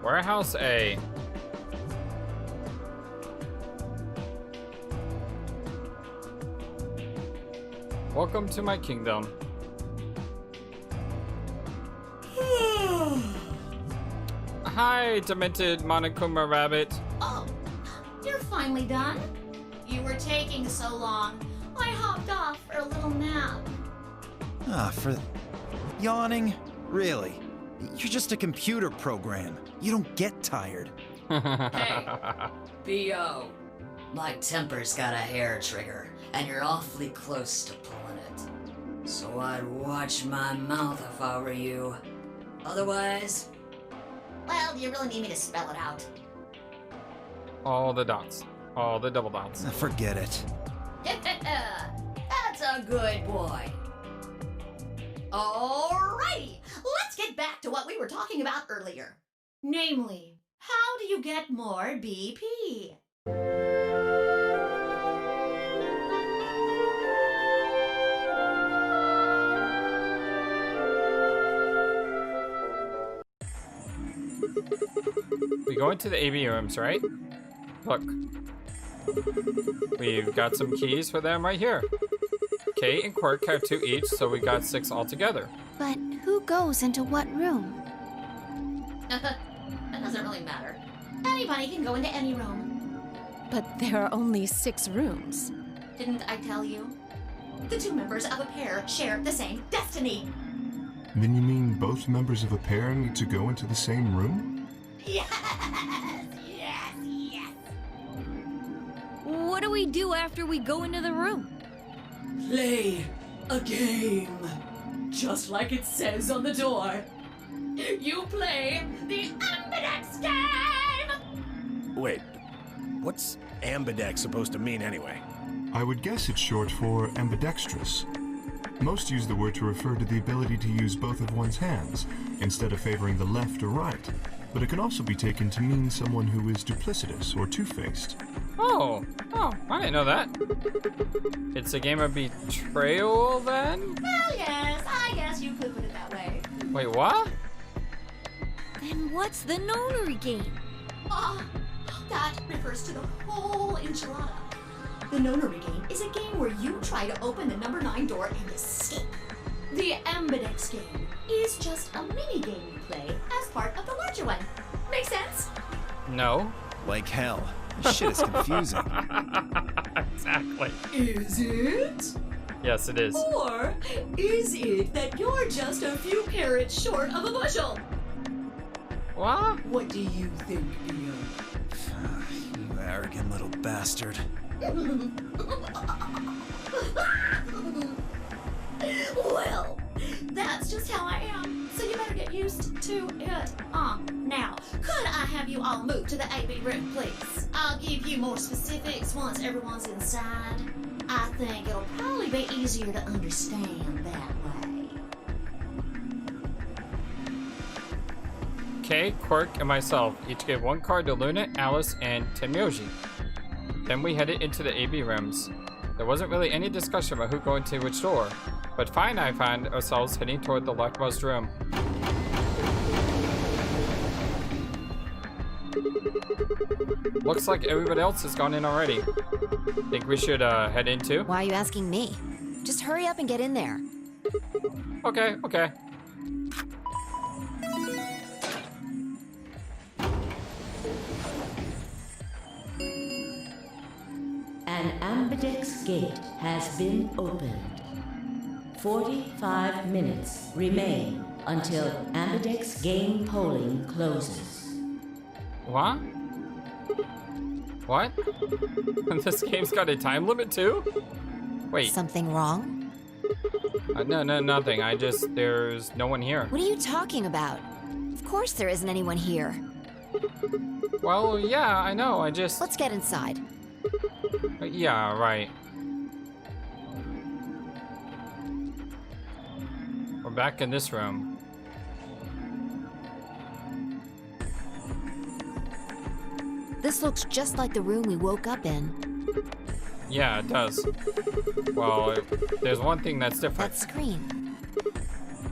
Warehouse A. Welcome to my kingdom. Hi, demented Monokuma rabbit. Oh, you're finally done? You were taking so long. I hopped off for a little nap. For yawning? Really? You're just a computer program. You don't get tired. Hey, B.O. My temper's got a hair trigger, and you're awfully close to pulling it. So I'd watch my mouth if I were you. Otherwise... Well, do you really need me to spell it out? All the dots. All the double dots. Forget it. That's a good boy. Alrighty, let's get back to what we were talking about earlier. Namely, how do you get more BP? We go into the AV rooms, right? Look. We've got some keys for them right here. Kate and Quirk have 2 each, so we got 6 altogether. But who goes into what room? That doesn't really matter. Anybody can go into any room. But there are only 6 rooms. Didn't I tell you? The 2 members of a pair share the same destiny. Then you mean both members of a pair need to go into the same room? Yes, yes, yes. What do we do after we go into the room? Play a game. Just like it says on the door. You play the Ambidex game! Wait, what's ambidex supposed to mean anyway? I would guess it's short for ambidextrous. Most use the word to refer to the ability to use both of one's hands, instead of favoring the left or right. But it can also be taken to mean someone who is duplicitous or two-faced. Oh, I didn't know that. It's a game of betrayal, then? Well, yes, I guess you could put it that way. Wait, what? Then what's the Nonary game? That refers to the whole enchilada. The Nonary game is a game where you try to open the number 9 door and escape. The Ambidex game is just a mini game you play as part of the larger one. Make sense? No. Like hell. This shit is confusing. Exactly. Is it? Yes, it is. Or is it that you're just a few carrots short of a bushel? What? What do you think, B.O.? You arrogant little bastard. Well, that's just how I am, so you better get used to it. Now, could I have you all move to the AV room, please? I'll give you more specifics once everyone's inside. I think it'll probably be easier to understand that way. Kay, Quirk, and myself each gave 1 card to Luna, Alice, and Tenmyoji. Then we headed into the AV rooms. There wasn't really any discussion about who going to which door, but Fi and I found ourselves heading toward the leftmost room. Looks like everybody else has gone in already. Think we should head in too? Why are you asking me? Just hurry up and get in there. Okay. An ambidex gate has been opened. 45 minutes remain until ambidex game polling closes. What? What? This game's got a time limit too? Wait. Something wrong? No, nothing. There's no one here. What are you talking about? Of course there isn't anyone here. Well, yeah, I know. Let's get inside. Yeah, right. We're back in this room. This looks just like the room we woke up in. Yeah, it does. Well, there's one thing that's different. That screen.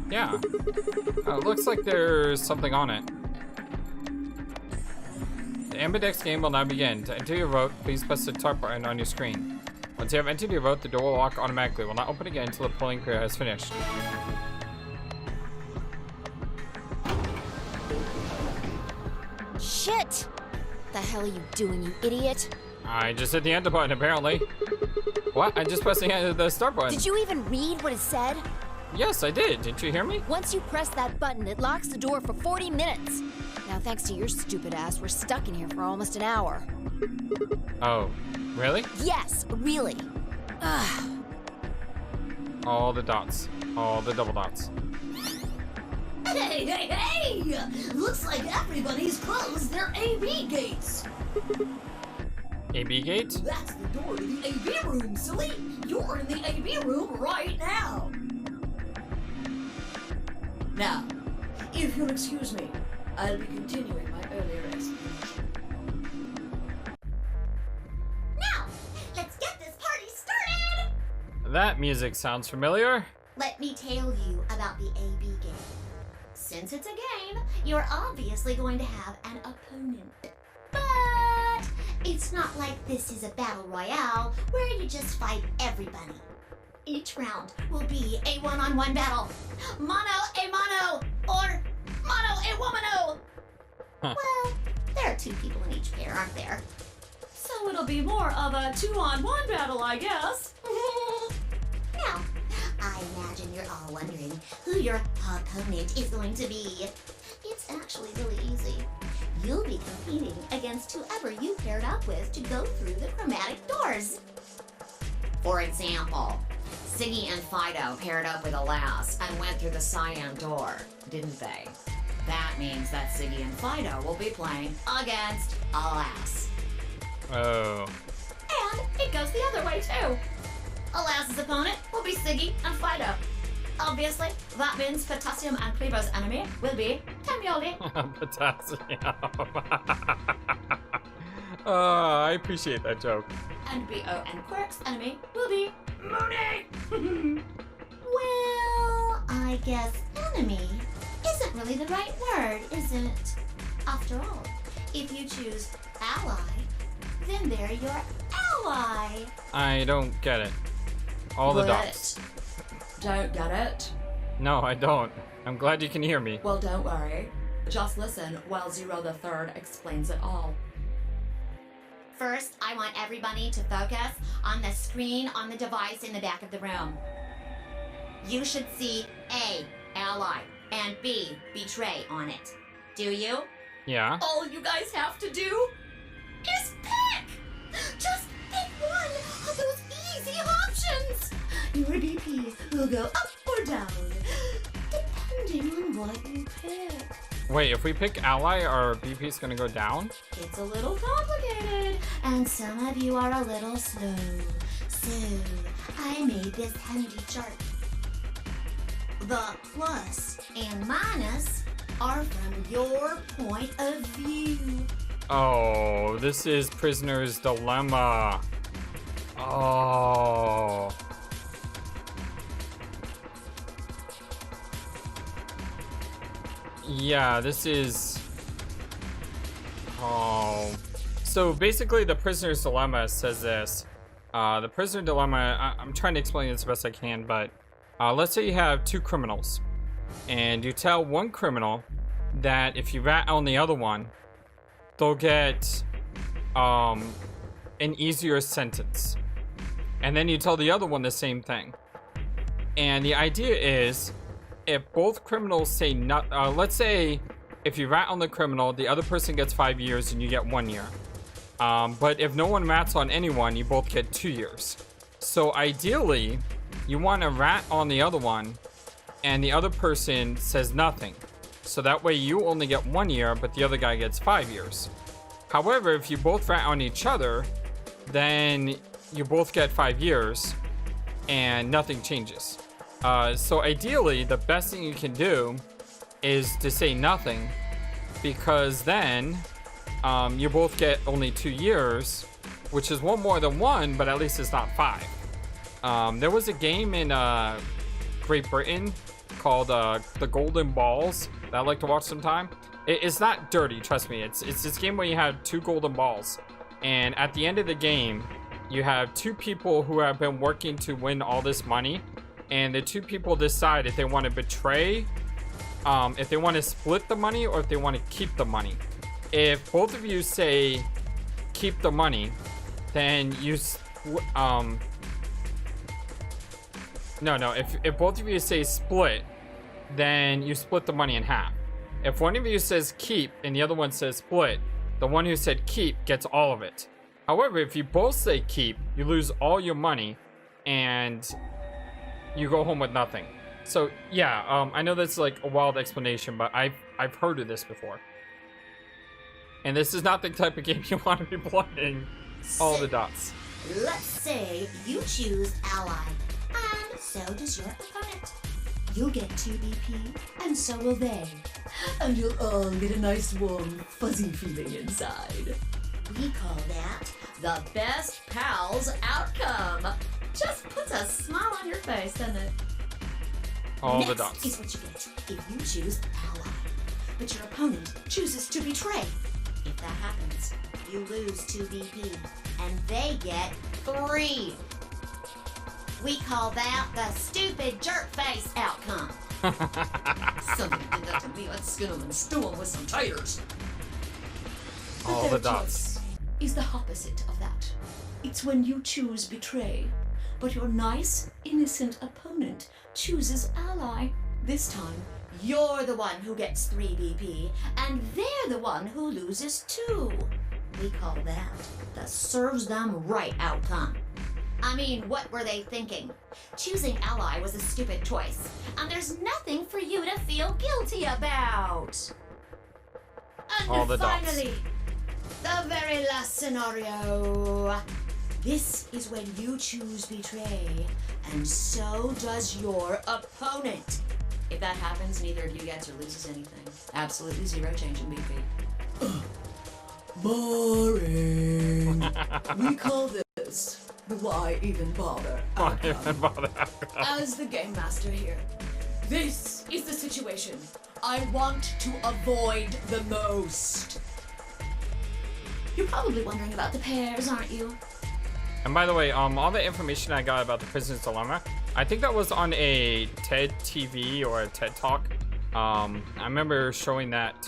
Yeah. It looks like there's something on it. Ambidex game will now begin. To enter your vote, please press the start button on your screen. Once you have entered your vote, the door will lock automatically. It will not open again until the polling period has finished. Shit! The hell are you doing, you idiot? I just hit the enter button, apparently. What? I just pressed the start button. Did you even read what it said? Yes, I did. Didn't you hear me? Once you press that button, it locks the door for 40 minutes. Now, thanks to your stupid ass, we're stuck in here for almost an hour. Oh, really? Yes, really. Ugh. All the dots. All the double dots. Hey, hey, hey! Looks like everybody's closed their AV gates. AB gate? That's the door to the AV room, silly. You're in the AV room right now. Now, if you'll excuse me, I'll be continuing my earlier explanation. Now, let's get this party started! That music sounds familiar. Let me tell you about the AB game. Since it's a game, you're obviously going to have an opponent. But it's not like this is a battle royale where you just fight everybody. Each round will be a one-on-one battle. Mono a mono, or mono a womano. Huh. Well, there are two people in each pair, aren't there? So it'll be more of a two-on-one battle, I guess. Now, I imagine you're all wondering who your opponent is going to be. It's actually really easy. You'll be competing against whoever you paired up with to go through the chromatic doors. For example, Siggy and Fido paired up with Alas and went through the cyan door, didn't they? That means that Siggy and Fido will be playing against Alas. Oh. And it goes the other way too. Alas's opponent will be Siggy and Fido. Obviously, that means Potassium and Cleaver's enemy will be Tamioli. Potassium. Oh, I appreciate that joke. And B.O. and Quirk's enemy will be Mooney. Well, I guess enemy isn't really the right word, is it? After all, if you choose ally, then they're your ally. I don't get it. All the dots. Don't get it? No, I don't. I'm glad you can hear me. Well, don't worry. Just listen while Zero the Third explains it all. First, I want everybody to focus on the screen on the device in the back of the room. You should see A, ally, and B, betray on it. Do you? Yeah. All you guys have to do is pick! Just pick one of those easy options! Your BP will go up or down, depending on what you pick. Wait, if we pick ally, our BP's gonna go down? It's a little complicated, and some of you are a little slow. So, I made this handy chart. The plus and minus are from your point of view. Oh, this is Prisoner's Dilemma. Oh. Yeah, this is... Oh. So basically the Prisoner's Dilemma says this. The Prisoner Dilemma, I'm trying to explain it as best I can, but let's say you have two criminals. And you tell one criminal that if you rat on the other one, they'll get an easier sentence. And then you tell the other one the same thing. And the idea is, if both criminals say not, let's say if you rat on the criminal, the other person gets 5 years and you get 1 year. But if no one rats on anyone, you both get 2 years. So ideally, you want to rat on the other one and the other person says nothing. So that way you only get 1 year, but the other guy gets 5 years. However, if you both rat on each other, then you both get 5 years and nothing changes. So ideally, the best thing you can do is to say nothing, because then you both get only 2 years, which is one more than one, but at least it's not 5. There was a game in Great Britain called The Golden Balls that I like to watch sometime. It's not dirty, trust me. It's this game where you have 2 golden balls. And at the end of the game, you have 2 people who have been working to win all this money. And the 2 people decide if they want to betray, if they want to split the money or if they want to keep the money. If both of you say keep the money, then you if both of you say split, then you split the money in half. If one of you says keep and the other one says split, the one who said keep gets all of it. However, if you both say keep, you lose all your money and you go home with nothing. So yeah, I know that's like a wild explanation, but I've heard of this before. And this is not the type of game you want to be playing. All the dots. Let's say you choose ally, and so does your opponent. You'll get 2 BP, and so will they. And you'll all get a nice warm, fuzzy feeling inside. We call that the best pals outcome. Just puts a smile on your face, doesn't it? All Next the dots. is what you get if you choose ally, but your opponent chooses to betray. If that happens, you lose 2 BP, and they get 3. We call that the stupid jerk face outcome. Somebody did that to me. Let's skin them and stew them with some taters. All the dots. Choice is the opposite of that. It's when you choose betray, but your nice, innocent opponent chooses ally. This time, you're the one who gets 3 BP, and they're the one who loses 2. We call that the serves them right outcome. I mean, what were they thinking? Choosing ally was a stupid choice, and there's nothing for you to feel guilty about. And all the dots. finally, the very last scenario. This is when you choose betray, and so does your opponent. If that happens, neither of you gets or loses anything. Absolutely 0 change in BP. Boring. We call this the why even bother outcome. As the game master here, this is the situation I want to avoid the most. You're probably wondering about the pairs, aren't you? And by the way, all the information I got about the Prisoner's Dilemma, I think that was on a TED TV or a TED Talk. I remember showing that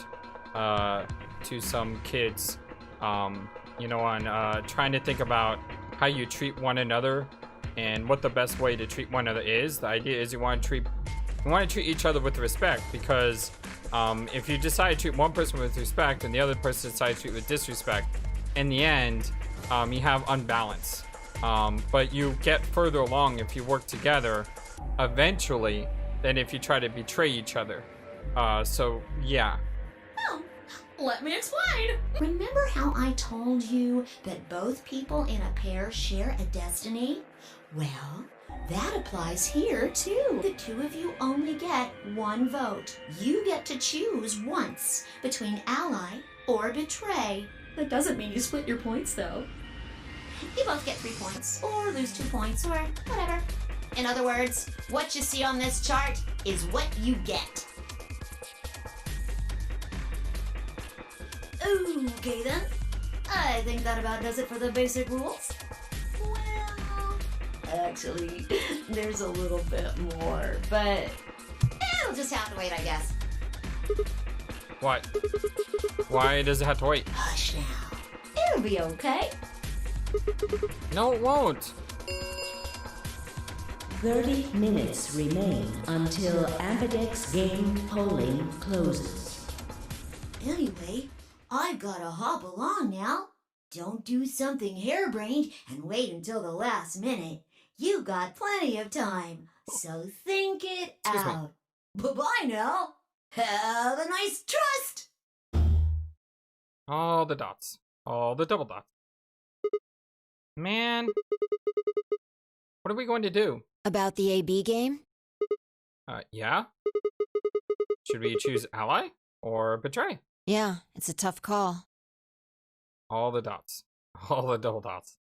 to some kids, you know, on trying to think about how you treat one another and what the best way to treat one another is. The idea is you want to treat each other with respect, because if you decide to treat one person with respect and the other person decides to treat with disrespect, in the end, you have unbalance. But you get further along if you work together eventually than if you try to betray each other. So yeah. Oh, let me explain. Remember how I told you that both people in a pair share a destiny? Well, that applies here too. The 2 of you only get 1 vote. You get to choose once between ally or betray. That doesn't mean you split your points though. You both get 3 points, or lose 2 points, or whatever. In other words, what you see on this chart is what you get. Okay then. I think that about does it for the basic rules. Well, actually, there's a little bit more, but it'll just have to wait, I guess. What? Why does it have to wait? Hush now. It'll be okay. No, it won't. 30 minutes remain until Ambidex game polling closes. Anyway, I've gotta hop along now. Don't do something harebrained and wait until the last minute. You got plenty of time, so think it Excuse me. out. Bye-bye now. Have a nice trust. All the dots. All the double dots. Man. What are we going to do? About the AB game? Yeah? Should we choose ally or betray? Yeah, it's a tough call. All the dots. All the double dots.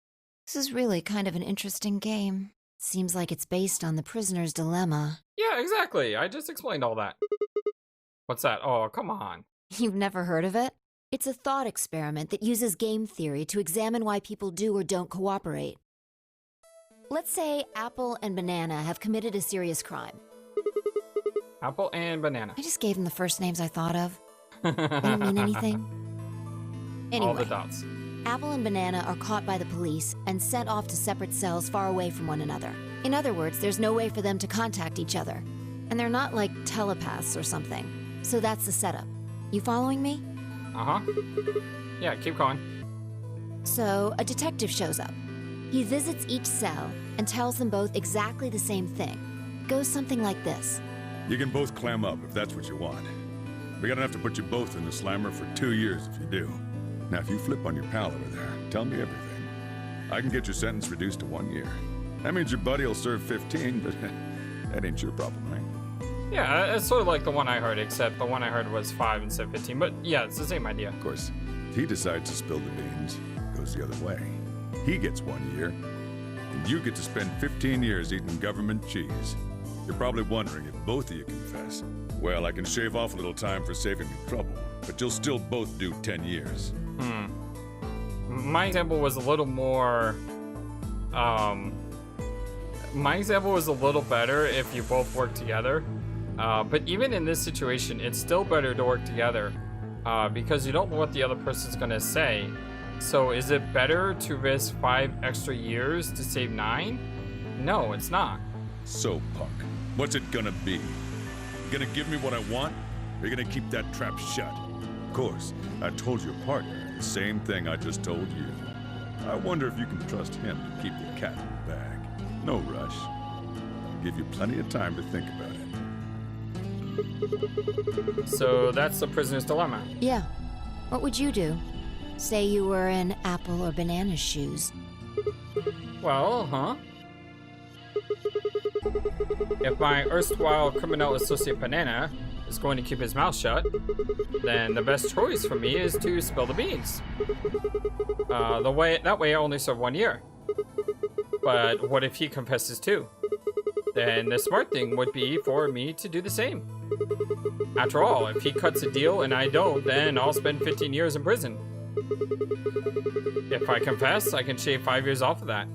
This is really kind of an interesting game. Seems like it's based on the prisoner's dilemma. Yeah, exactly. I just explained all that. What's that? Oh, come on. You've never heard of it? It's a thought experiment that uses game theory to examine why people do or don't cooperate. Let's say Apple and Banana have committed a serious crime. Apple and Banana. I just gave them the first names I thought of. They don't mean anything. Anyway, All the dots. Apple and Banana are caught by the police and sent off to separate cells far away from one another. In other words, there's no way for them to contact each other. And they're not like telepaths or something. So that's the setup. You following me? Uh-huh. Yeah, keep going. So, a detective shows up. He visits each cell and tells them both exactly the same thing. It goes something like this. You can both clam up if that's what you want. We're gonna have to put you both in the slammer for 2 years if you do. Now, if you flip on your pal over there, tell me everything. I can get your sentence reduced to 1 year. That means your buddy will serve 15, but that ain't your problem, right? Yeah, it's sort of like the one I heard, except the one I heard was 5 instead of 15. But yeah, it's the same idea. Of course, if he decides to spill the beans, it goes the other way. He gets 1 year, and you get to spend 15 years eating government cheese. You're probably wondering if both of you confess. Well, I can shave off a little time for saving me trouble, but you'll still both do 10 years. My example was a little more, my example was a little better if you both work together. But even in this situation, it's still better to work together because you don't know what the other person's gonna say. So is it better to risk 5 extra years to save 9? No, it's not. So, punk, what's it gonna be? You gonna give me what I want, or you gonna keep that trap shut? Of course, I told your partner the same thing I just told you. I wonder if you can trust him to keep the cat in the bag. No rush. I'll give you plenty of time to think about it. So that's the prisoner's dilemma. Yeah. What would you do? Say you were in Apple or Banana's shoes. Well, if my erstwhile criminal associate Banana is going to keep his mouth shut, then the best choice for me is to spill the beans. That way I only serve 1 year. But what if he confesses too? Then the smart thing would be for me to do the same. After all, if he cuts a deal and I don't, then I'll spend 15 years in prison. If I confess, I can shave 5 years off of that.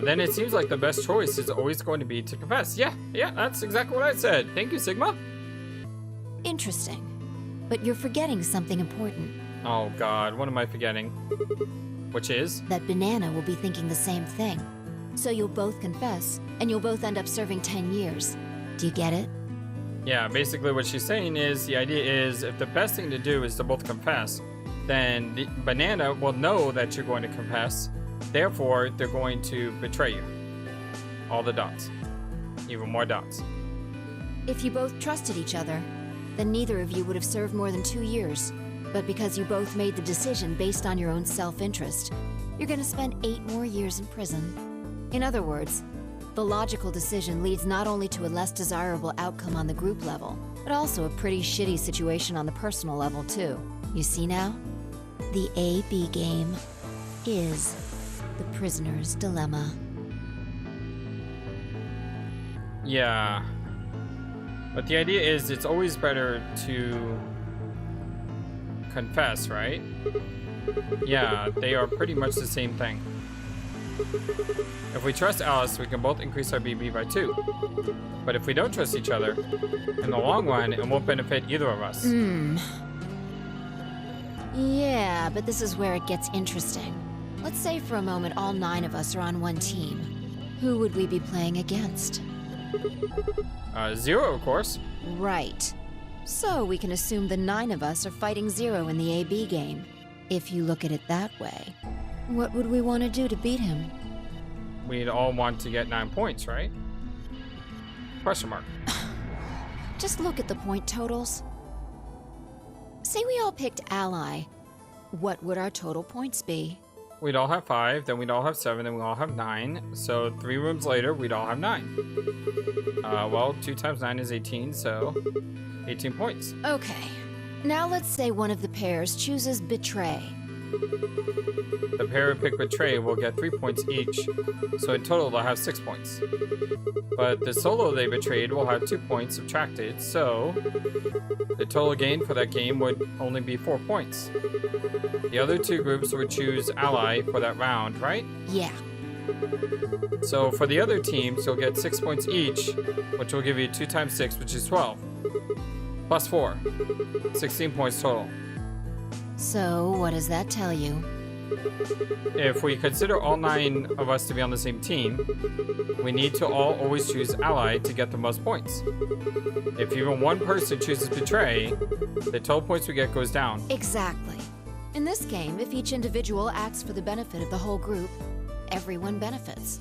Then it seems like the best choice is always going to be to confess. Yeah, that's exactly what I said. Thank you, Sigma. Interesting. But you're forgetting something important. Oh god, what am I forgetting? Which is? That Banana will be thinking the same thing. So you'll both confess, and you'll both end up serving 10 years. Do you get it? Yeah, basically what she's saying is, the idea is, if the best thing to do is to both confess, then the Banana will know that you're going to confess, therefore they're going to betray you. All the dots. Even more dots. If you both trusted each other, then neither of you would have served more than 2 years. But because you both made the decision based on your own self-interest, you're gonna spend 8 more years in prison. In other words, the logical decision leads not only to a less desirable outcome on the group level, but also a pretty shitty situation on the personal level too. You see now? The A-B game is the prisoner's dilemma. Yeah. But the idea is, it's always better to confess, right? Yeah, they are pretty much the same thing. If we trust Alice, we can both increase our BB by 2. But if we don't trust each other, in the long run, it won't benefit either of us. Yeah, but this is where it gets interesting. Let's say for a moment all 9 of us are on one team. Who would we be playing against? Zero, of course. Right. So we can assume the 9 of us are fighting Zero in the AB game. If you look at it that way, what would we want to do to beat him? We'd all want to get 9 points, right? Question mark. Just look at the point totals. Say we all picked Ally. What would our total points be? We'd all have 5, then we'd all have 7, then we'd all have 9. So 3 rooms later, we'd all have 9. Well, 2 times 9 is 18, so 18 points. Okay. Now let's say one of the pairs chooses Betray. The pair who pick Betray will get 3 points each, so in total they'll have 6 points. But the solo they betrayed will have 2 points subtracted, so the total gain for that game would only be 4 points. The other two groups would choose Ally for that round, right? Yeah. So for the other teams, you'll get 6 points each, which will give you 2 times 6, which is 12. Plus 4. 16 points total. So, what does that tell you? If we consider all 9 of us to be on the same team, we need to all always choose Ally to get the most points. If even one person chooses Betray, the total points we get goes down. Exactly. In this game, if each individual acts for the benefit of the whole group, everyone benefits.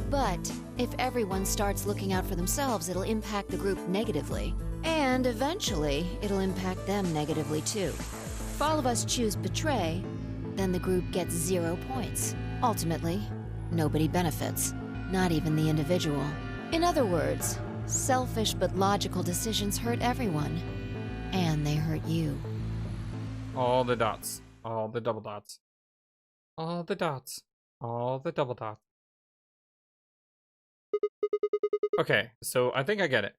But if everyone starts looking out for themselves, it'll impact the group negatively. And eventually, it'll impact them negatively too. If all of us choose Betray, then the group gets 0 points. Ultimately, nobody benefits, not even the individual. In other words, selfish but logical decisions hurt everyone. And they hurt you. All the dots. All the double dots. All the dots. All the double dots. Okay, so I think I get it.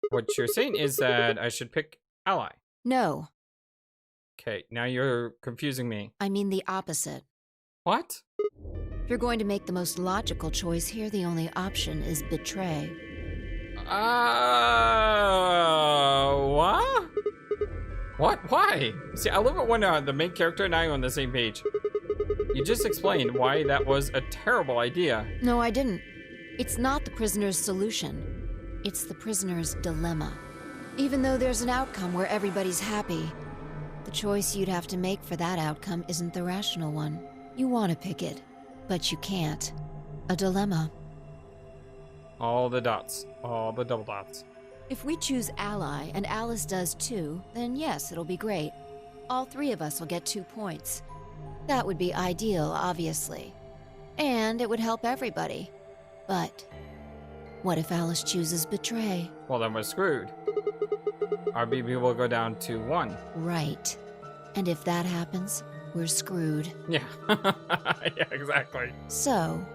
What you're saying is that I should pick Ally. No, Okay, now you're confusing me. I mean the opposite. What? If you're going to make the most logical choice here, the only option is Betray. What? What? Why? See, I love it when the main character and I are on the same page. You just explained why that was a terrible idea. No, I didn't. It's not the prisoner's solution. It's the prisoner's dilemma. Even though there's an outcome where everybody's happy, the choice you'd have to make for that outcome isn't the rational one. You want to pick it, but you can't. A dilemma. All the dots. All the double dots. If we choose Ally, and Alice does too, then yes, it'll be great. All 3 of us will get 2 points. That would be ideal, obviously. And it would help everybody. But what if Alice chooses Betray? Well, then we're screwed. Our BB will go down to 1. Right. And if that happens, we're screwed. Yeah. Yeah, exactly. So,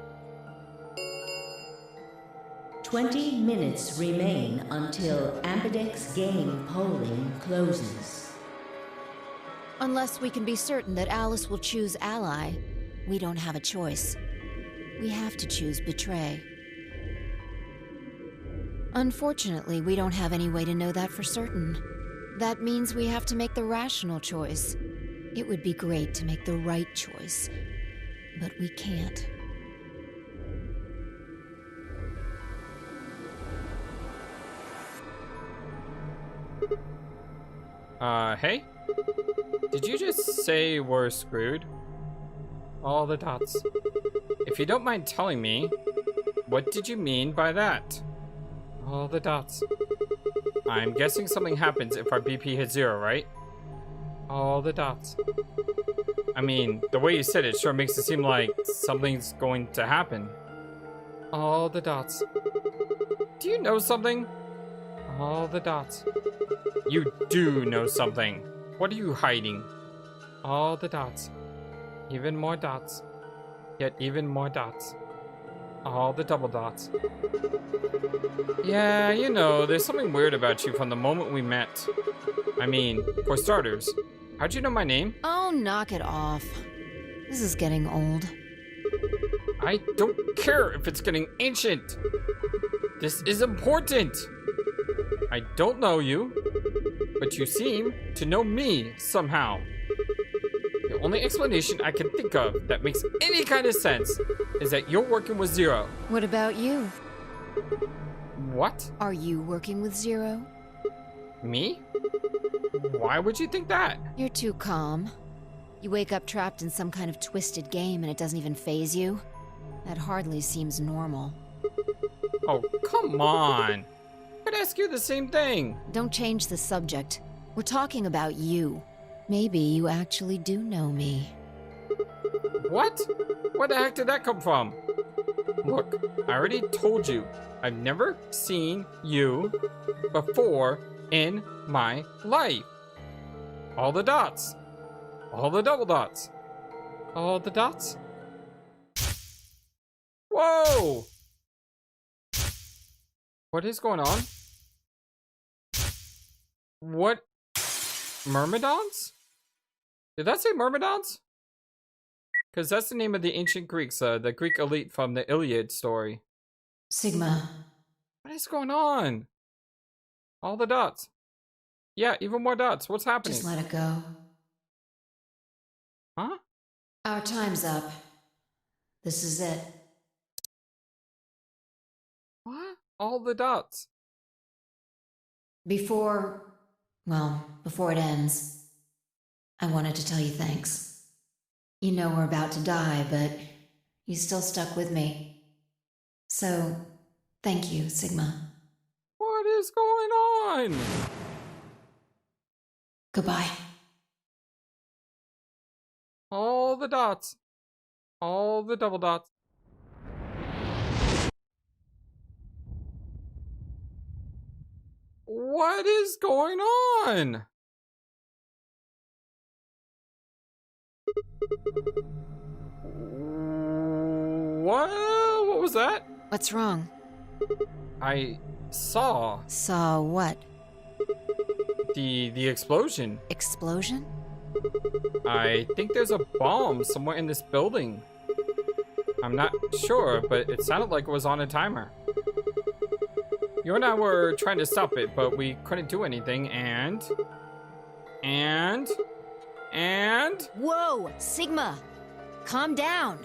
20 minutes remain until Ambidex game polling closes. unless we can be certain that Alice will choose Ally, we don't have a choice. We have to choose Betray. Unfortunately, we don't have any way to know that for certain. That means we have to make the rational choice. It would be great to make the right choice, but we can't. Hey? Did you just say we're screwed? All the dots. If you don't mind telling me, what did you mean by that? All the dots. I'm guessing something happens if our BP hits 0, right? All the dots. I mean, the way you said it sure makes it seem like something's going to happen. All the dots. Do you know something? All the dots. You do know something. What are you hiding? All the dots. Even more dots. Yet even more dots. All the double dots. Yeah, you know, there's something weird about you from the moment we met. I mean, for starters, how'd you know my name? Oh, knock it off. This is getting old. I don't care if it's getting ancient. This is important. I don't know you, but you seem to know me somehow. The only explanation I can think of that makes any kind of sense is that you're working with Zero. What about you? What? Are you working with Zero? Me? Why would you think that? You're too calm. You wake up trapped in some kind of twisted game and it doesn't even faze you? That hardly seems normal. Oh, come on. I'd ask you the same thing. Don't change the subject. We're talking about you. Maybe you actually do know me. What? Where the heck did that come from? Look, I already told you, I've never seen you before in my life. All the dots. All the double dots. All the dots. Whoa! What is going on? What? Myrmidons? Did that say Myrmidons? Because that's the name of the ancient Greeks, the Greek elite from the Iliad story. Sigma. What is going on? All the dots. Yeah, even more dots. What's happening? Just let it go. Huh? Our time's up. This is it. What? All the dots. Before it ends, I wanted to tell you thanks. You know we're about to die, but you still stuck with me. So, thank you, Sigma. What is going on? Goodbye. All the dots. All the double dots. What is going on? What was that? What's wrong? I saw Saw what? the explosion. Explosion? I think there's a bomb somewhere in this building. I'm not sure, but it sounded like it was on a timer. You and I were trying to stop it, but we couldn't do anything, and... Whoa, Sigma! Calm down.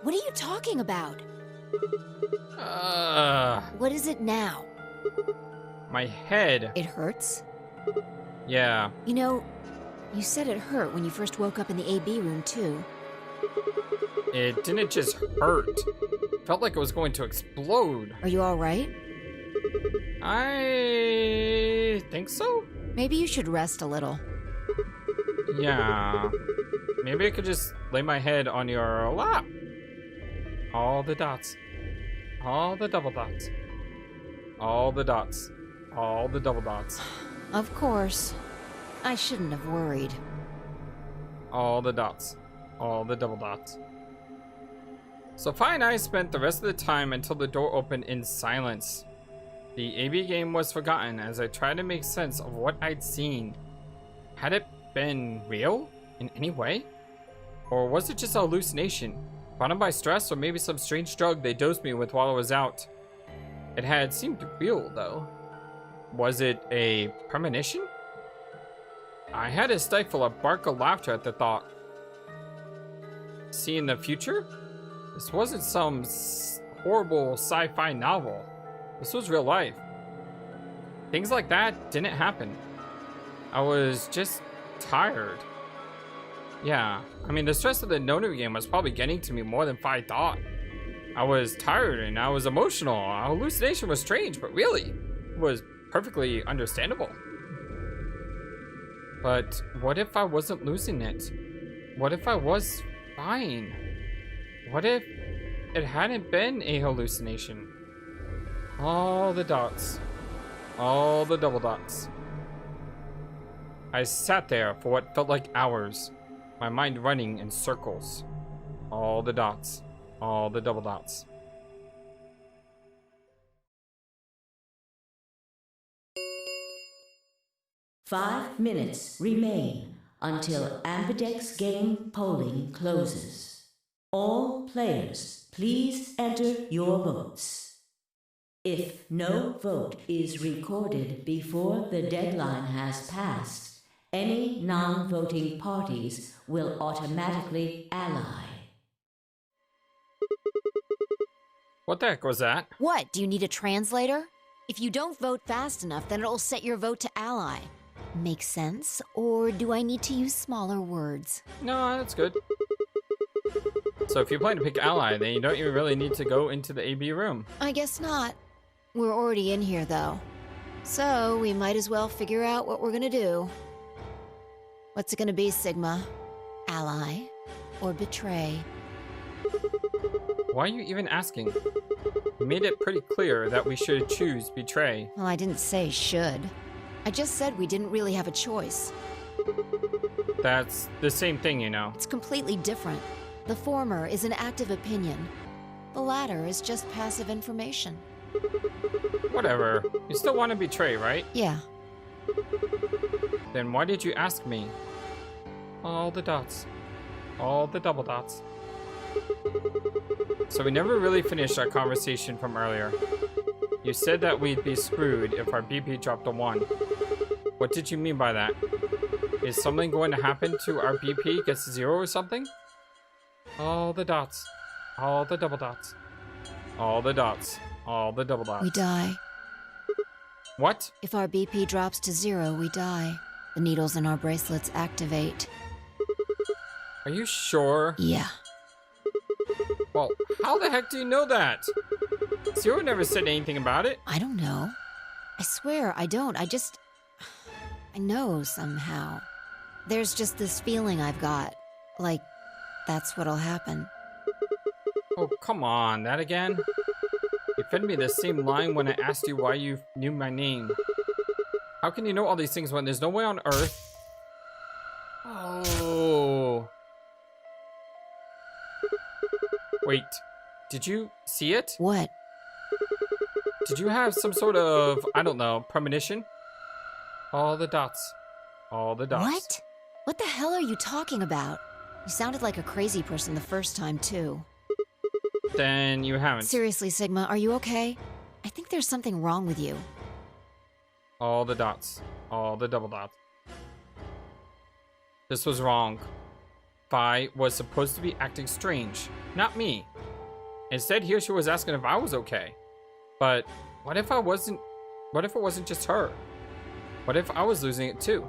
What are you talking about? What is it now? My head. It hurts? Yeah. You know, you said it hurt when you first woke up in the AB room, too. It didn't just hurt. It felt like it was going to explode. Are you alright? I think so? Maybe you should rest a little. Yeah. Maybe I could just lay my head on your lap. All the dots. All the double dots. All the dots. All the double dots. Of course. I shouldn't have worried. All the dots. All the double dots. So Fi and I spent the rest of the time until the door opened in silence. The AB game was forgotten as I tried to make sense of what I'd seen. Had it been real in any way? Or was it just a hallucination? Brought on by stress or maybe some strange drug they dosed me with while I was out? It had seemed real though. Was it a premonition? I had to stifle a bark of laughter at the thought. Seeing the future? This wasn't some horrible sci-fi novel. This was real life. Things like that didn't happen. I was just tired. Yeah, I mean the stress of the Nonary game was probably getting to me more than Fi thought. I was tired and I was emotional. A hallucination was strange, but really, it was perfectly understandable. But what if I wasn't losing it? What if I was fine? What if it hadn't been a hallucination? All the dots. All the double dots. I sat there for what felt like hours, my mind running in circles. All the dots. All the double dots. Five minutes remain until Ambidex game polling closes. All players, please enter your votes. If no vote is recorded before the deadline has passed, any non-voting parties will automatically ally. What the heck was that? What? Do you need a translator? If you don't vote fast enough, then it'll set your vote to ally. Make sense? Or do I need to use smaller words? No, that's good. So if you plan to pick ally, then you don't even really need to go into the AB room. I guess not. We're already in here, though. So we might as well figure out what we're gonna do. What's it gonna be, Sigma? Ally? Or betray? Why are you even asking? You made it pretty clear that we should choose betray. Well, I didn't say should. I just said we didn't really have a choice. That's the same thing, you know. It's completely different. The former is an active opinion. The latter is just passive information. Whatever. You still want to betray, right? Yeah. Then why did you ask me? All the dots. All the double dots. So we never really finished our conversation from earlier. You said that we'd be screwed if our BP dropped a 1. What did you mean by that? Is something going to happen to our BP gets 0 or something? All the dots. All the double dots. All the dots. All the double dots. We die. What? If our BP drops to 0, we die. The needles in our bracelets activate. Are you sure? Yeah. Well, how the heck do you know that? Zero never said anything about it. I don't know. I swear I don't. I know somehow. There's just this feeling I've got. Like, that's what'll happen. Oh, come on. That again? You fed me the same line when I asked you why you knew my name. How can you know all these things when there's no way on Earth? Oh. Wait. Did you see it? What? Did you have some sort of, I don't know, premonition? All the dots. All the dots. What? What the hell are you talking about? You sounded like a crazy person the first time, too. Then you haven't. Seriously, Sigma, are you okay? I think there's something wrong with you. All the dots. All the double dots. This was wrong. Vi was supposed to be acting strange, not me. Instead, here she was asking if I was okay. But what if it wasn't just her? What if I was losing it too?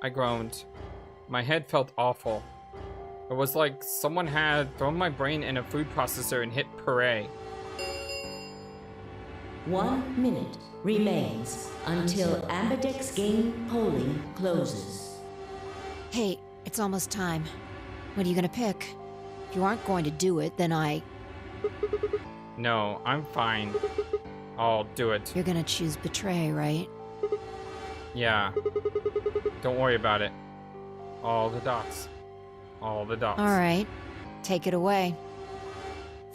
I groaned. My head felt awful. It was like someone had thrown my brain in a food processor and hit puree. 1 minute remains until Ambidex game polling closes. Hey, it's almost time. What are you gonna pick? If you aren't going to do it, then No, I'm fine. I'll do it. You're gonna choose betray, right? Yeah. Don't worry about it. All the dots. All the dots. Alright. Take it away.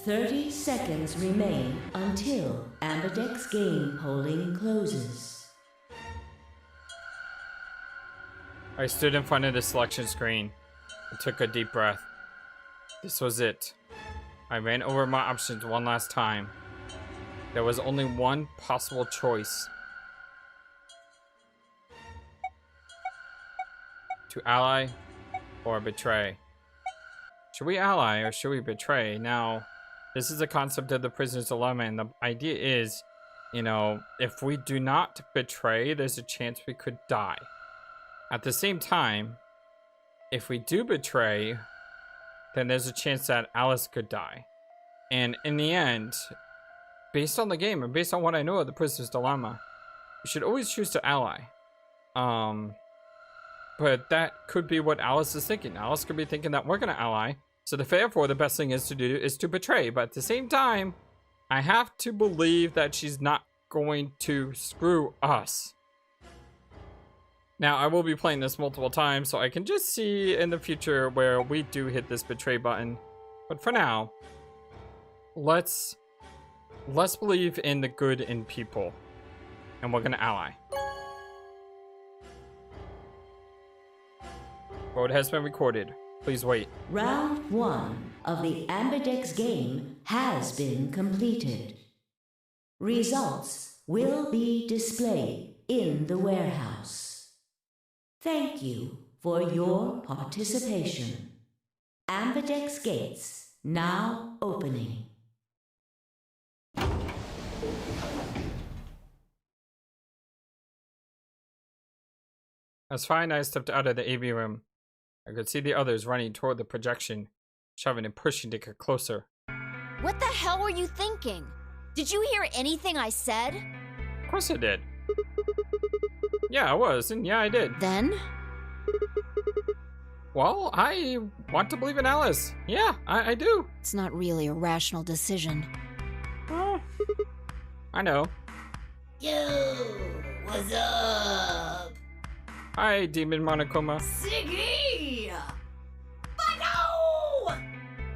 30 seconds remain until Ambidex game polling closes. I stood in front of the selection screen and took a deep breath. This was it. I ran over my options one last time. There was only one possible choice. To ally or betray. Should we ally or should we betray? Now, this is a concept of the prisoner's dilemma, and the idea is, you know, if we do not betray, there's a chance we could die. At the same time, if we do betray, then there's a chance that Alice could die. And in the end, based on the game and based on what I know of the prisoner's dilemma, we should always choose to ally. But that could be what Alice is thinking. Alice could be thinking that we're gonna ally. So therefore, the best thing is to do is to betray. But at the same time, I have to believe that she's not going to screw us. Now, I will be playing this multiple times, so I can just see in the future where we do hit this betray button. But for now, let's believe in the good in people. And we're gonna ally. Vote has been recorded. Please wait. Round 1 of the Ambidex game has been completed. Results will be displayed in the warehouse. Thank you for your participation. Ambidex gates now opening. As Fi and I stepped out of the AV room, I could see the others running toward the projection, shoving and pushing to get closer. What the hell were you thinking? Did you hear anything I said? Of course I did. Yeah, I was, and yeah, I did. Then? Well, I want to believe in Alice. Yeah, I do. It's not really a rational decision. I know. Yo, what's up? Hi, Demon Monokuma. Siggy! But no!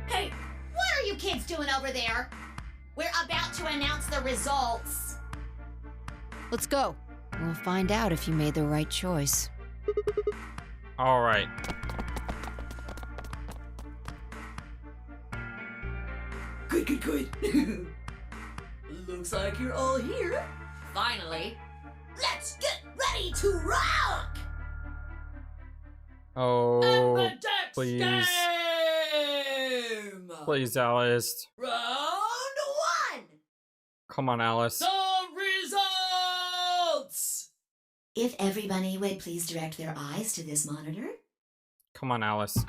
Hey, what are you kids doing over there? We're about to announce the results. Let's go. We'll find out if you made the right choice. All right. Good. Looks like you're all here. Finally. Let's get ready to rock! Oh, Ambidex please. Game! Please, Alice. Round 1! Come on, Alice. The results! If everybody would please direct their eyes to this monitor. Come on, Alice.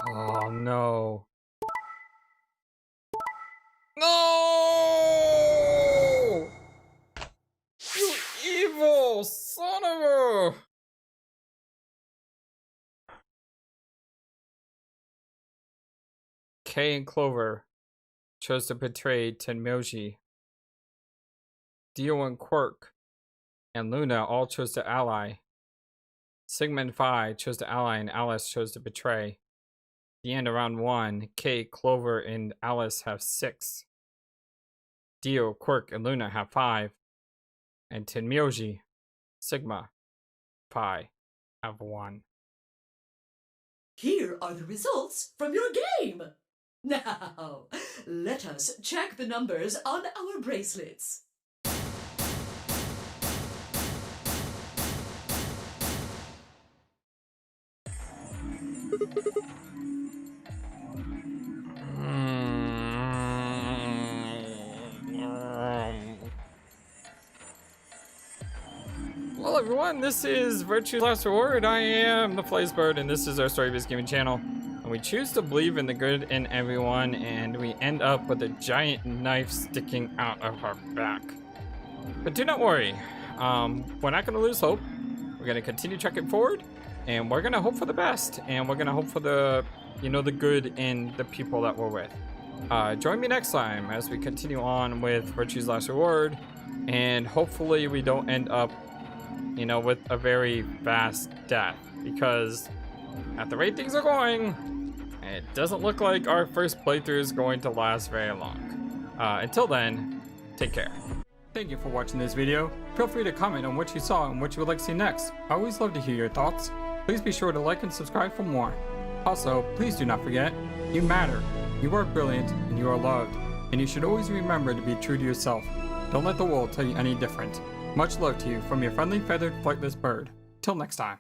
Oh, no. No! You evil son of a... Kay and Clover chose to betray Tenmyoji. Dio and Quirk and Luna all chose to ally. Sigma and Phi chose to ally and Alice chose to betray. The end of round 1, Kay, Clover, and Alice have 6. Dio, Quirk, and Luna have 5. And Tenmyoji, Sigma, Phi have 1. Here are the results from your game. Now, let us check the numbers on our bracelets. Hello everyone, this is Virtue's Last Reward. I am the FlightlessBird, and this is our story-based gaming channel. And we choose to believe in the good in everyone, and we end up with a giant knife sticking out of our back. But do not worry, we're not going to lose hope. We're going to continue trekking forward, and we're going to hope for the best, and we're going to hope for the, the good in the people that we're with. Join me next time as we continue on with Virtue's Last Reward, and hopefully we don't end up with a very fast death, because at the rate things are going, it doesn't look like our first playthrough is going to last very long. Until then, take care. Thank you for watching this video. Feel free to comment on what you saw and what you would like to see next. I always love to hear your thoughts. Please be sure to like and subscribe for more. Also, please do not forget, you matter, you are brilliant, and you are loved. And you should always remember to be true to yourself. Don't let the world tell you any different. Much love to you from your friendly feathered flightless bird. Till next time.